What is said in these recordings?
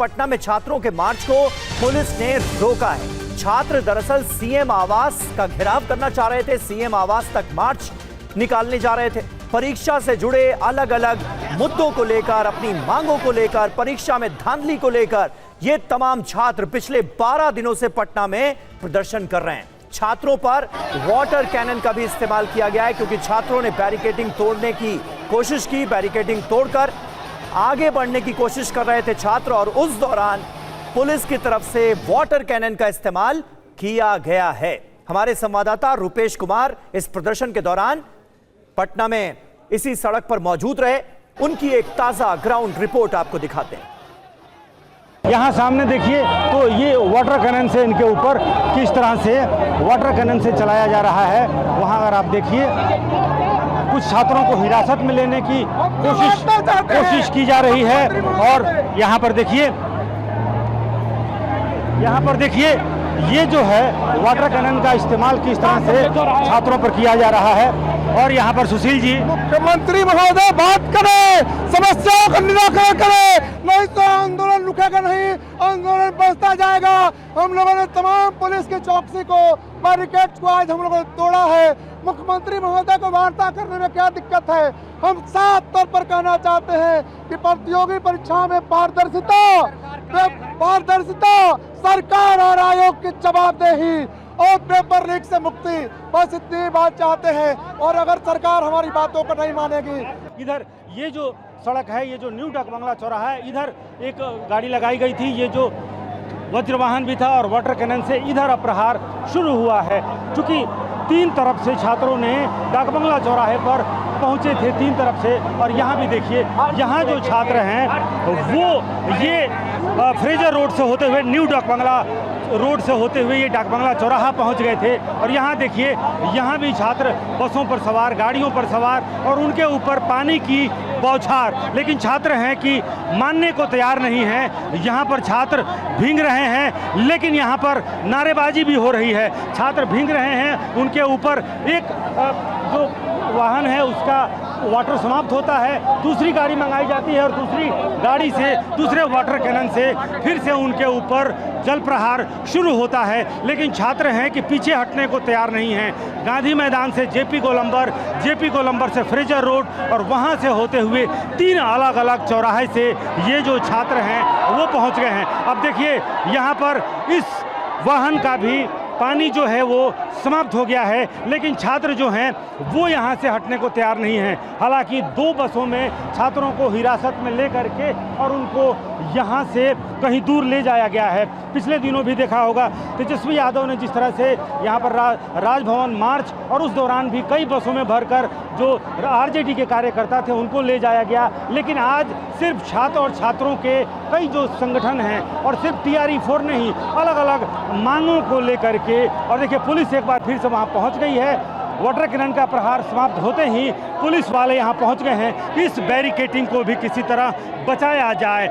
पटना में छात्रों के मार्च को पुलिस ने रोका है। छात्र दरअसल सीएम आवास का घेराव करना चाह रहे थे, सीएम आवास तक मार्च निकालने जा रहे थे। परीक्षा से जुड़े अलग अलग मुद्दों को लेकर, अपनी मांगों को लेकर, परीक्षा में धांधली को लेकर ये तमाम छात्र पिछले 12 दिनों से पटना में प्रदर्शन कर रहे हैं। छात्रों पर वाटर कैनन का भी इस्तेमाल किया गया है क्योंकि छात्रों ने बैरिकेडिंग तोड़ने की कोशिश की। बैरिकेडिंग तोड़कर आगे बढ़ने की कोशिश कर रहे थे छात्र और उस दौरान पुलिस की तरफ से वाटर कैनन का इस्तेमाल किया गया है। हमारे संवाददाता रुपेश कुमार इस प्रदर्शन के दौरान पटना में इसी सड़क पर मौजूद रहे। उनकी एक ताजा ग्राउंड रिपोर्ट आपको दिखाते हैं। यहाँ सामने देखिए तो ये वाटर कैनन से इनके ऊपर किस तरह से वाटर कैनन से चलाया जा रहा है। वहाँ अगर आप देखिए कुछ छात्रों को हिरासत में लेने की कोशिश की जा रही है और यहाँ पर देखिए ये जो है वाटर कैनन का इस्तेमाल किस तरह से छात्रों पर किया जा रहा है। और यहाँ पर सुशील जी, मुख्यमंत्री महोदय बात करें, समस्याओं का निराकरण करें, नहीं तो आंदोलन रुकेगा नहीं, आंदोलन बढ़ता जाएगा। हम लोगों ने तमाम पुलिस की चौकसी को, बैरिकेड्स को आज हम लोगों ने तोड़ा है। मुख्यमंत्री महोदय को वार्ता करने में क्या दिक्कत है? हम साफ तौर पर कहना चाहते हैं कि प्रतियोगी परीक्षा में पारदर्शिता, सरकार और आयोग की जवाबदेही और पेपर लीक से मुक्ति, बस इतनी बात चाहते हैं। और अगर सरकार हमारी बातों को नहीं मानेगी, इधर ये जो सड़क है, ये जो न्यू डाक बंगला चौराहा है, इधर एक गाड़ी लगाई गई थी, ये जो वज्रवाहन भी था और वाटर कैनन से इधर अपप्रहार शुरू हुआ है। चूंकि तीन तरफ से छात्रों ने डाक बंगला चौराहे पर पहुंचे थे, तीन तरफ से। और यहाँ भी देखिए, यहाँ जो छात्र हैं वो ये फ्रेजर रोड से होते हुए न्यू डाक बंगला रोड से होते हुए ये डाक बंगला चौराहा पहुंच गए थे। और यहाँ देखिए, यहाँ भी छात्र बसों पर सवार, गाड़ियों पर सवार और उनके ऊपर पानी की बौछार, लेकिन छात्र हैं कि मानने को तैयार नहीं हैं। यहाँ पर छात्र भीग रहे हैं, लेकिन यहाँ पर नारेबाजी भी हो रही है। छात्र भीग रहे हैं, उनके ऊपर एक जो वाहन है उसका वाटर समाप्त होता है, दूसरी गाड़ी मंगाई जाती है और दूसरी गाड़ी से, दूसरे वाटर कैनन से फिर से उनके ऊपर जल प्रहार शुरू होता है। लेकिन छात्र हैं कि पीछे हटने को तैयार नहीं हैं। गांधी मैदान से जेपी गोलंबर से फ्रेजर रोड और वहां से होते हुए तीन अलग अलग चौराहे से ये जो छात्र हैं वो पहुंच गए हैं। अब देखिए, यहाँ पर इस वाहन का भी पानी जो है वो समाप्त हो गया है, लेकिन छात्र जो हैं वो यहाँ से हटने को तैयार नहीं हैं। हालांकि दो बसों में छात्रों को हिरासत में लेकर के और उनको यहाँ से कहीं दूर ले जाया गया है। पिछले दिनों भी देखा होगा तेजस्वी यादव ने जिस तरह से यहाँ पर राजभवन मार्च और उस दौरान भी कई बसों में भरकर जो आरजेडी के कार्यकर्ता थे उनको ले जाया गया। लेकिन आज सिर्फ छात्र और छात्रों के कई जो संगठन हैं और सिर्फ TRE4 नहीं, अलग अलग मांगों को लेकर के, और देखिए पुलिस एक बार फिर से वहाँ पहुँच गई है। वाटर कैनन का प्रहार समाप्त होते ही पुलिस वाले यहाँ पहुँच गए हैं कि इस बैरिकेडिंग को भी किसी तरह बचाया जाए।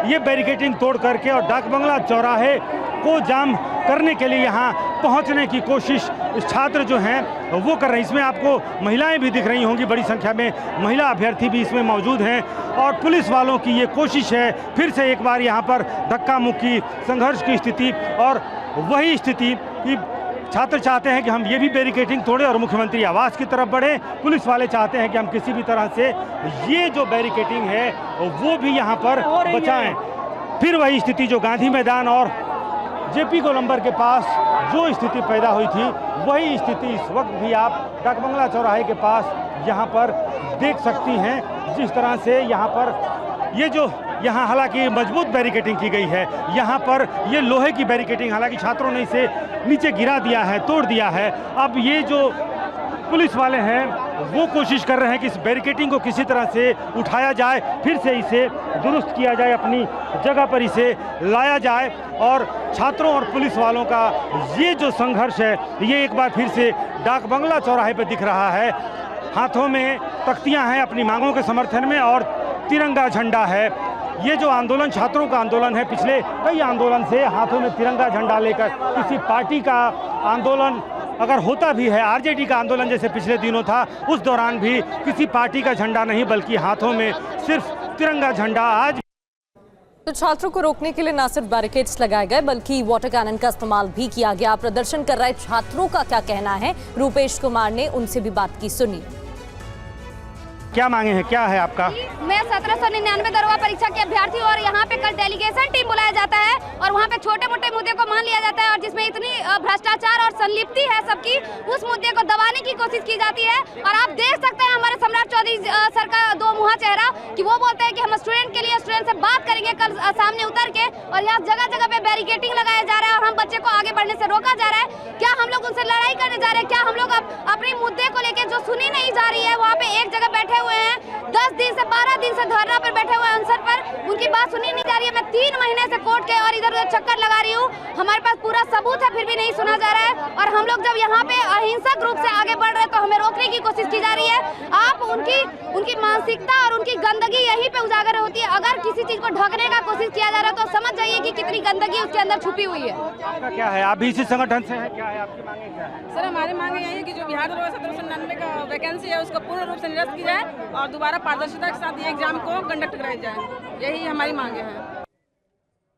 ये बैरिकेडिंग तोड़ करके और डाक बंगला चौराहे को जाम करने के लिए यहाँ पहुँचने की कोशिश छात्र जो हैं वो कर रहे हैं। इसमें आपको महिलाएं भी दिख रही होंगी, बड़ी संख्या में महिला अभ्यर्थी भी इसमें मौजूद हैं। और पुलिस वालों की ये कोशिश है फिर से एक बार यहाँ पर धक्का मुक्की, संघर्ष की स्थिति, और वही स्थिति कि छात्र चाहते हैं कि हम ये भी बैरिकेडिंग तोड़ें और मुख्यमंत्री आवास की तरफ बढ़े। पुलिस वाले चाहते हैं कि हम किसी भी तरह से ये जो बैरिकेडिंग है वो भी यहाँ पर बचाएं। फिर वही स्थिति जो गांधी मैदान और जेपी गोलंबर के पास जो स्थिति पैदा हुई थी, वही स्थिति इस वक्त भी आप डाक बंगला चौराहे के पास यहाँ पर देख सकती हैं। जिस तरह से यहाँ पर ये जो यहाँ हालांकि मजबूत बैरिकेडिंग की गई है, यहाँ पर ये लोहे की बैरिकेडिंग, हालांकि छात्रों ने इसे नीचे गिरा दिया है, तोड़ दिया है। अब ये जो पुलिस वाले हैं वो कोशिश कर रहे हैं कि इस बैरिकेडिंग को किसी तरह से उठाया जाए, फिर से इसे दुरुस्त किया जाए, अपनी जगह पर इसे लाया जाए। और छात्रों और पुलिस वालों का ये जो संघर्ष है ये एक बार फिर से डाक बंगला चौराहे पर दिख रहा है। हाथों में तख्तियाँ हैं अपनी मांगों के समर्थन में और तिरंगा झंडा है। ये जो आंदोलन छात्रों का आंदोलन है, पिछले कई आंदोलन से हाथों में तिरंगा झंडा लेकर, किसी पार्टी का आंदोलन अगर होता भी है, आरजेडी का आंदोलन जैसे पिछले दिनों था, उस दौरान भी किसी पार्टी का झंडा नहीं बल्कि हाथों में सिर्फ तिरंगा झंडा। आज तो छात्रों को रोकने के लिए न सिर्फ बैरिकेड्स लगाए गए बल्कि वाटर कैनन का इस्तेमाल भी किया गया। प्रदर्शन कर रहे छात्रों का क्या कहना है, रूपेश कुमार ने उनसे भी बात की, सुनिए। क्या मांगे हैं, क्या है आपका? मैं 1799 दरवा परीक्षा के अभ्यर्थी और यहाँ पे कल डेलीगेशन टीम बुलाया जाता है और वहाँ पे छोटे मोटे मुद्दे को मान लिया जाता है और जिसमें इतनी भ्रष्टाचार और संलिप्ति है सबकी, उस मुद्दे को दबाने की कोशिश की जाती है। और आप देख सकते हैं हमारे सम्राट चौधरी सर का दो मुहा चेहरा कि वो बोलते हैं कि हम स्टूडेंट के लिए स्टूडेंट से बात करेंगे कल सामने उतर के, और यहाँ जगह जगह पे बैरिकेडिंग लगाया जा रहा है और हम बच्चे को आगे बढ़ने से रोका जा रहा है। क्या हम लोग उनसे लड़ाई करने जा रहे हैं? क्या हम लोग अपने मुद्दे को लेकर जो सुनी नहीं जा रही है, वहाँ पे एक जगह बैठे हुए हैं 10 दिन से 12 दिन से धरना पर बैठे हुए अनसर पर, उनकी बात सुनी नहीं जा रही है। मैं 3 महीने से कोर्ट के और इधर उधर चक्कर लगा रही हूँ, हमारे पास पूरा सबूत है फिर भी नहीं सुना जा रहा है। और हम लोग जब यहाँ पे अहिंसक रूप से आगे बढ़ रहे हैं तो हमें रोकने की कोशिश की जा रही है। आप उनकी मानसिकता और उनकी गंदगी यहीं पे उजागर होती है। अगर किसी चीज को ढकने का कोशिश किया जा रहा है तो समझ जाइए कि कितनी गंदगी उसके अंदर छुपी हुई है। आपका क्या है, आप भी इसी संगठन से हैं, क्या है आपकी मांगे, क्या है? सर हमारी मांग यही है कि जो बिहार दरवा 1799 का वैकेंसी है उसको पूर्ण रूप से निरस्त की जाए और दोबारा पारदर्शिता के साथ ये एग्जाम को कंडक्ट कराई जाए, यही हमारी मांगे हैं।